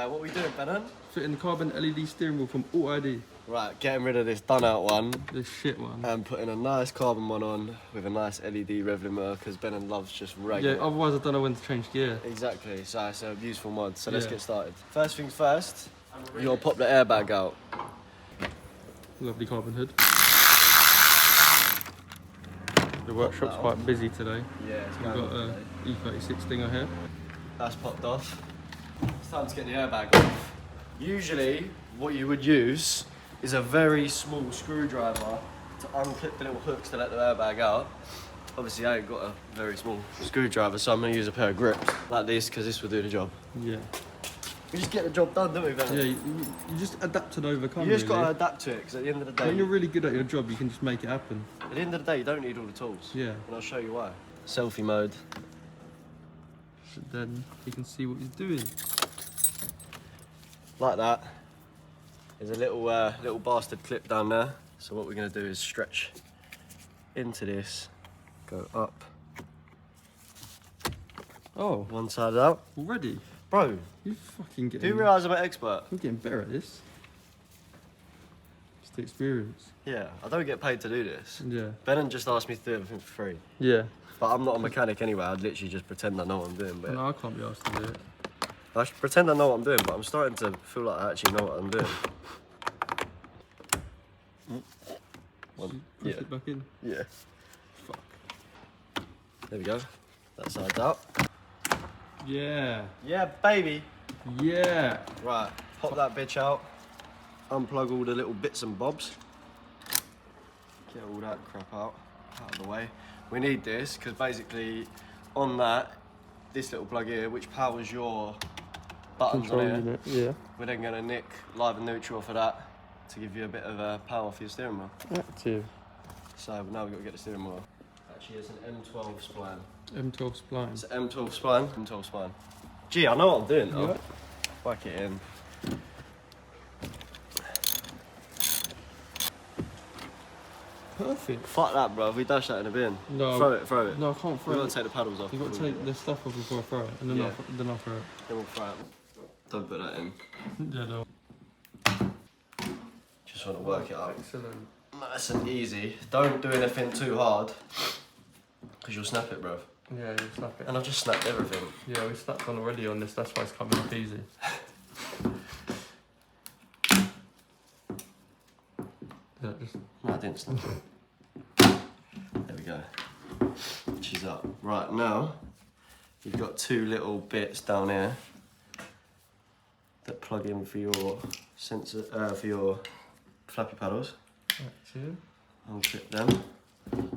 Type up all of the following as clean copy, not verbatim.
What are we doing, Benon? Fitting the carbon LED steering wheel from Auto ID. Right, getting rid of this done out one. This shit one. And putting a nice carbon one on with a nice LED rev limiter because Benon loves just regular. Yeah, otherwise I don't know when to change gear. Exactly, so it's a useful mod. So let's get started. First things first, you gotta pop the airbag out. Lovely carbon hood. The workshop's quite busy today. Yeah, it's We've got a E36 stinger here. That's popped off. It's time to get the airbag off. Usually, what you would use is a very small screwdriver to unclip the little hooks to let the airbag out. Obviously, I ain't got a very small screwdriver, so I'm gonna use a pair of grips like this because this will do the job. Yeah. We just get the job done, don't we, Ben? Yeah, you just adapt and overcome. You just really. gotta adapt to it because at the end of the day, when you're really good at your job, you can just make it happen. at the end of the day, you don't need all the tools. Yeah. And I'll show you why. Selfie mode. So then you can see what he's doing. Like that. There's a little bastard clip down there. So what we're gonna do is stretch into this, go up. Oh, One side out. already? Bro, You fucking do getting... you realise I'm an expert? I'm getting better at this. Just the experience. Yeah, I don't get paid to do this. Yeah. Benon just asked me to do everything for free. Yeah. But I'm not a mechanic anyway, I'd literally just pretend I know what I'm doing. But No, I can't be asked to do it. I should pretend I know what I'm doing, but I'm starting to feel like I actually know what I'm doing. One. Push it back in. Yeah. Fuck. There we go. That side's out. Yeah. Yeah, baby. Yeah. Right, pop that bitch out. Unplug all the little bits and bobs. Get all that crap out of the way. We need this because basically on that, this little plug here, which powers your buttons Control on here, unit, yeah. we're then going to nick live and neutral for that to give you a bit of power for your steering wheel. Active. So now we've got to get the steering wheel. Actually, it's an M12 spline. M12 spline. It's an M12 spline. M12 spline. Gee, I know what I'm doing though. Yeah. Whack it in. Perfect. Fuck that, bro. We dash that in a bin. No. Throw it. No, I can't throw We've it. got to take the paddles off. You've got to take the stuff off before I throw it, and then, Yeah. I'll throw it. Then we'll throw it. Don't put that in. Yeah, no. Just want to work it out. Excellent. Nice and easy. Don't do anything too hard, because you'll snap it, bro. Yeah, you snap it. And I've just snapped everything. Yeah, we snapped on already on this, that's why it's coming up easy. Yeah, just... No, I didn't snap it. There we go. She's up. Right, now, you've got two little bits down here that plug in for your sensor, for your flappy paddles. Active. Unclip them.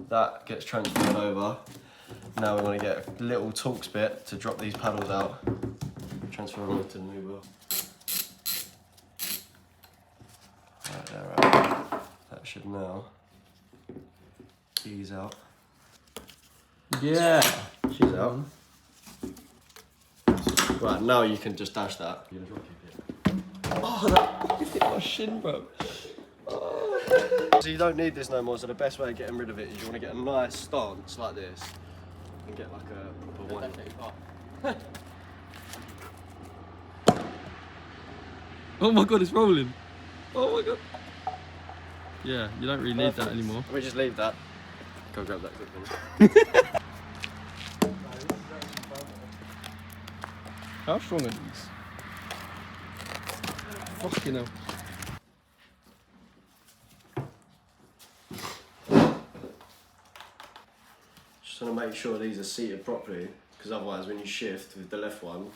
That gets transferred over. Now we want to get a little Torx bit to drop these paddles out. Transfer them over to the new wheel. Right there, right. That should now ease out. Yeah. She's out. Right, now you can just dash that. Oh, that hit my shin, bro. So you don't need this no more, so the best way of getting rid of it is you want to get a nice stance like this and get like a proper one. Oh my god, it's rolling. Oh my god. Yeah, you don't really need that anymore. We just leave that. Go grab that quick one. How strong are these? Fucking hell. Just want to make sure these are seated properly, because otherwise when you shift with the left one,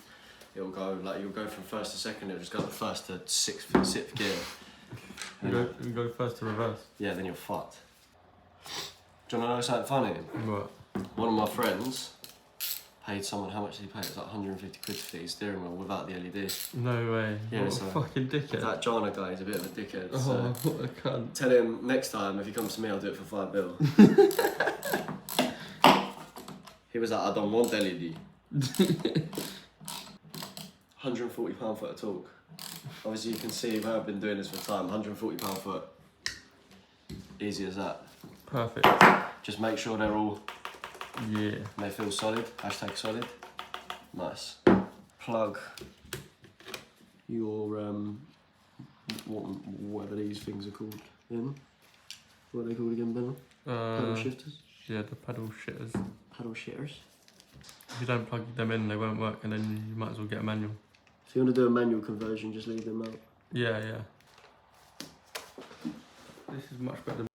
it'll go like you'll go from first to second, it'll just go like first to sixth gear. You go first to reverse. Yeah, then you're fucked. Do you want to know something funny? What? One of my friends paid someone, how much did he pay? It was like 150 quid to fit his steering wheel without the LED. No way. Yeah, what so a fucking dickhead. That Jana guy is a bit of a dickhead. Oh, So what a cunt. tell him next time if he comes to me, I'll do it for £5. He was like, I don't want LED. £140 foot of torque. Obviously, you can see where I've been doing this for time. £140 foot. Easy as that. Perfect. Just make sure they're all. Yeah. They feel solid. Hashtag solid. Nice. Plug your whatever these things are called in. What are they called again, Ben? Pedal shifters? Yeah, the pedal shitters. Pedal shitters? If you don't plug them in, they won't work, and then you might as well get a manual. If you want to do a manual conversion, just leave them out. Yeah, yeah. This is much better than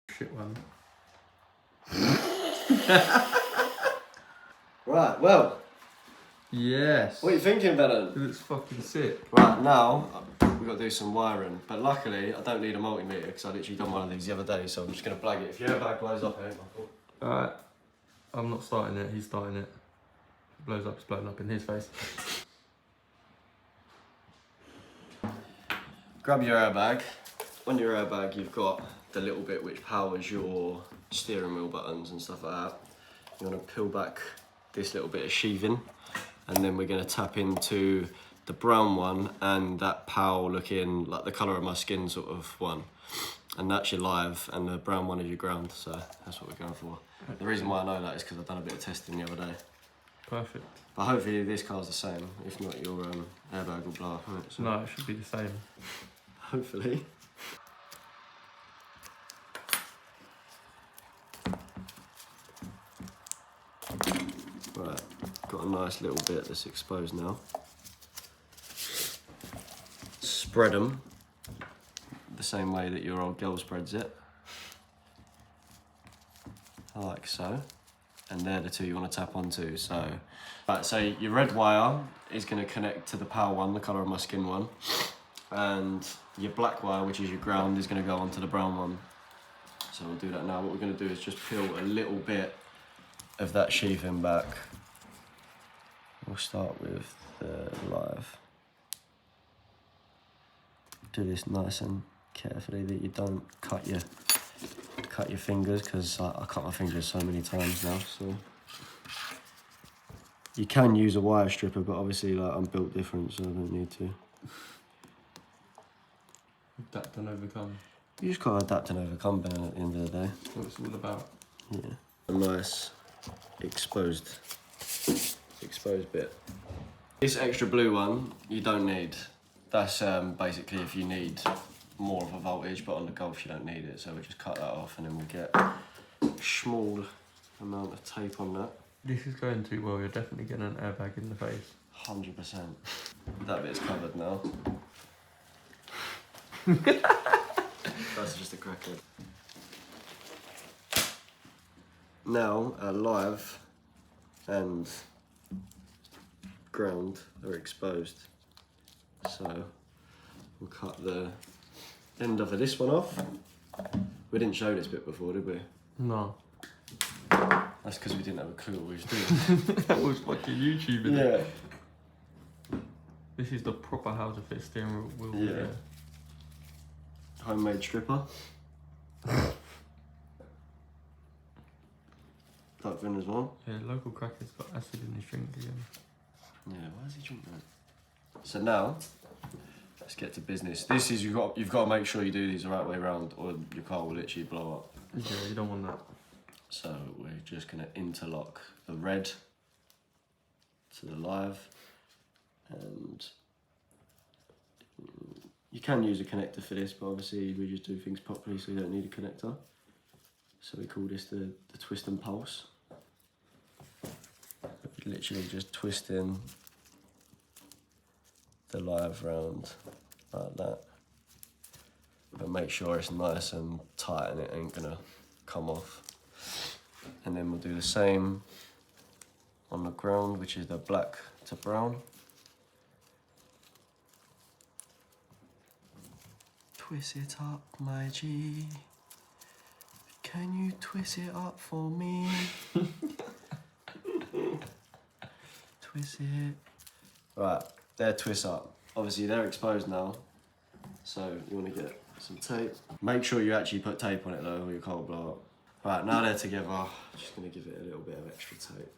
the shit one. Right, well. Yes. What are you thinking, Bennett? It looks fucking sick. Right, now we've got to do some wiring. But luckily, I don't need a multimeter because I literally done one of these the other day, so I'm just going to blag it. If your airbag blows up, it ain't my fault. Alright. I'm not starting it, he's starting it. If it blows up, it's blowing up in his face. Grab your airbag. On your airbag, you've got the little bit which powers your steering wheel buttons and stuff like that. You want to peel back this little bit of sheathing, and then we're going to tap into the brown one and that PAL looking like the colour of my skin sort of one. And that's your live, and the brown one is your ground, so that's what we're going for. The reason why I know that is because I've done a bit of testing the other day. Perfect. But hopefully this car's the same. If not, your airbag will blow up, won't it? So No, it should be the same. hopefully. Right, got a nice little bit that's exposed now. Spread them the same way that your old girl spreads it. Like so. And they're the two you want to tap onto. So, right, so your red wire is going to connect to the power one, the colour of my skin one. And your black wire, which is your ground, is going to go onto the brown one. So we'll do that now. What we're going to do is just peel a little bit of that sheathing back. We'll start with the live. Do this nice and carefully that you don't cut your fingers, because I cut my fingers so many times now. So you can use a wire stripper, but obviously like I'm built different, so I don't need to. Adapt and overcome. You just gotta adapt and overcome, Ben, at the end of the day. That's what it's all about. Yeah. A nice exposed bit. This extra blue one you don't need. That's basically if you need more of a voltage, but on the Golf you don't need it, so we'll just cut that off and then we'll get a small amount of tape on that. This is going too well, you're definitely getting an airbag in the face. 100%. That bit's covered now. That's just a crackhead. Now our live and ground are exposed, so we'll cut the end of this one off. We didn't show this bit before, did we? No. That's because we didn't have a clue what we was doing. That was fucking YouTube, isn't Yeah. it? This is the proper how to fit steering wheel. Yeah. Homemade stripper. That thin as well. Yeah, local cracker's got acid in his drink again. Yeah, why is he drinking that? So now, let's get to business. This is, you've got to make sure you do these the right way around, or your car will literally blow up. Yeah, you don't want that. So we're just going to interlock the red to the live, and you can use a connector for this, but obviously we just do things properly, so you don't need a connector. So we call this the twist and pulse. Literally just twisting the live round like that, but make sure it's nice and tight and it ain't gonna come off. And then we'll do the same on the ground, which is the black to brown. Twist it up, my G. Can you twist it up for me? Twist it. Right, they're twist up. Obviously they're exposed now, so you want to get some tape. Make sure you actually put tape on it though, or your car will blow up. Right, now they're together, just going to give it a little bit of extra tape.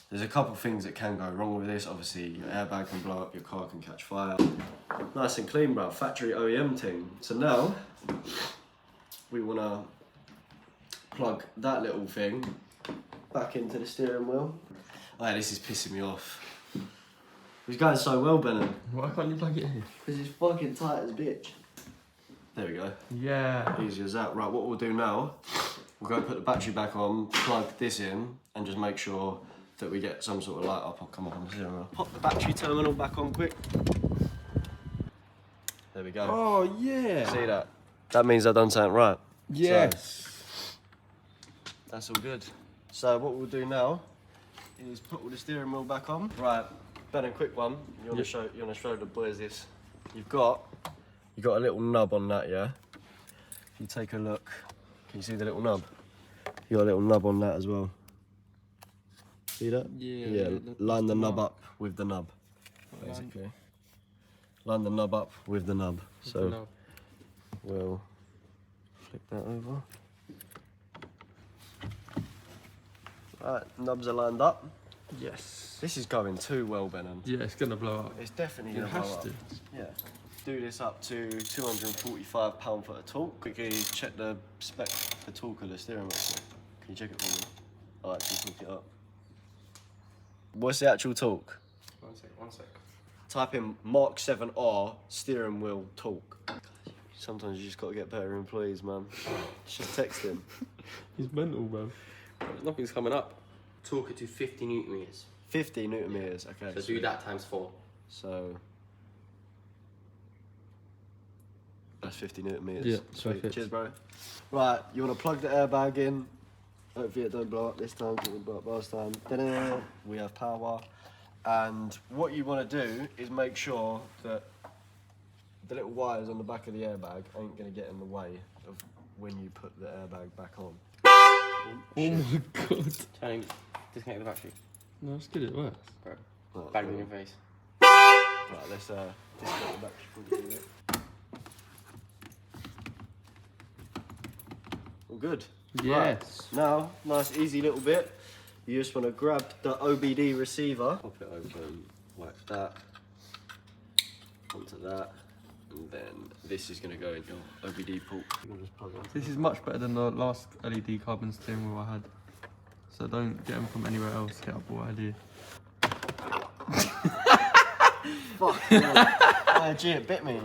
There's a couple things that can go wrong with this. Obviously your airbag can blow up, your car can catch fire. Nice and clean, bro. Factory OEM thing. So now we want to plug that little thing back into the steering wheel. Oh, this is pissing me off. It's going so well, Bennett. Why can't you plug it in? Because it's fucking tight as a bitch. There we go. Yeah. Easy as that. Right, what we'll do now, we'll go put the battery back on, plug this in, and just make sure that we get some sort of light up. I'll come up on the steering wheel. Pop the battery terminal back on quick. There we go. Oh, yeah. See that? That means I've done something right. Yes. So, that's all good. So what we'll do now is put all the steering wheel back on. Right, Ben, a quick one. You want to show the boys this? You've got a little nub on that, yeah. If you take a look, can you see the little nub? You got a little nub on that as well. See that? Yeah. Yeah. Line the nub up with the nub, basically. Line the nub up with the nub. So we'll flick that over. Right, nubs are lined up. Yes. This is going too well, Benon. Yeah, it's gonna blow up. It's definitely It going to blow has up. to. Yeah. Do this up to 245 pound-foot of torque. Quickly check the spec for torque of the steering wheel. Can you check it for me? I'll actually torque it up. What's the actual torque? One sec. Type in MK7.5R steering wheel torque. Sometimes you just got to get better employees, man. Just text him. He's mental, bro. Nothing's coming up. Torque it to 50 newton meters. 50 newton meters. Okay. So do that times 4. So that's 50 newton meters. Yeah, sweet. perfect. Cheers, bro. Right, you want to plug the airbag in. Hopefully it don't blow up this time. It didn't blow up last time. Ta-da! We have power. And what you want to do is make sure that the little wires on the back of the airbag ain't going to get in the way of when you put the airbag back on. Oh my god. Turning, disconnect the battery. No, let's get it worse. Bro. Right, Bang in your face. Right, let's disconnect the battery before we do it. All good. Yes. Right, now, nice easy little bit. You just want to grab the OBD receiver. Pop it open like that. Onto that. And then this is going to go in your OBD port. You can just plug it. This is much better than the last LED carbon steering wheel I had. So don't get them from anywhere else. Get up what I do. Fuck. Oh, gee, it bit me.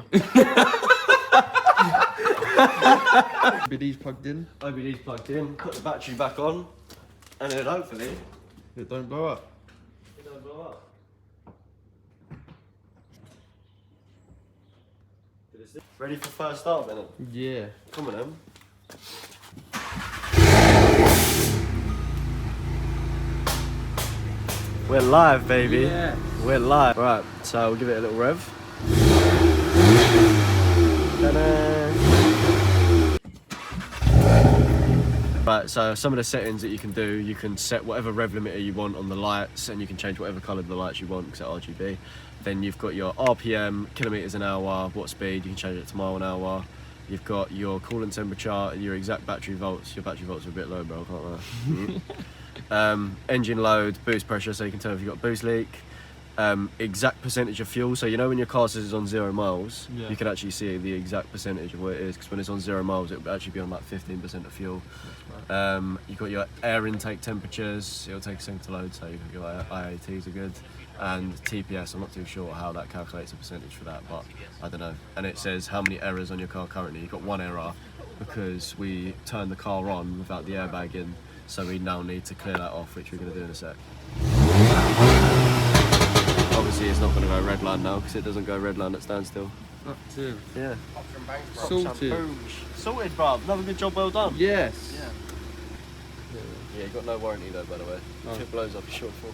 OBD's plugged in. OBD's plugged in. Put the battery back on. And then hopefully It don't blow up. it don't blow up. Ready for first start, Bennett? Yeah. Come on, then. We're live, baby. Yeah. We're live. Right, so we'll give it a little rev. Ta-da. Right, so some of the settings that you can do, you can set whatever rev limiter you want on the lights, and you can change whatever colour of the lights you want because they're RGB. Then you've got your RPM, kilometres an hour, what speed, you can change it to mile an hour. You've got your coolant temperature and your exact battery volts. Your battery volts are a bit low, bro, I can't lie. Engine load, boost pressure, so you can tell if you've got boost leak. Exact percentage of fuel, so you know when your car says it's on 0 miles, Yeah. you can actually see the exact percentage of what it is, because when it's on 0 miles, it will actually be on like 15% of fuel. You've got your air intake temperatures, it'll take a second to load, so your IATs are good. And TPS, I'm not too sure how that calculates a percentage for that, but I don't know. And it says how many errors on your car currently. You've got 1 error because we turned the car on without the airbag in, so we now need to clear that off, which we're going to do in a sec. Obviously it's not going to go red line now because it doesn't go red line at standstill. Active. Yeah. Sorted. Sorted, bruv. Another good job, well done. Yes. Yeah. Yeah, you got no warranty though, by the way. Oh. If it blows up, you're short for.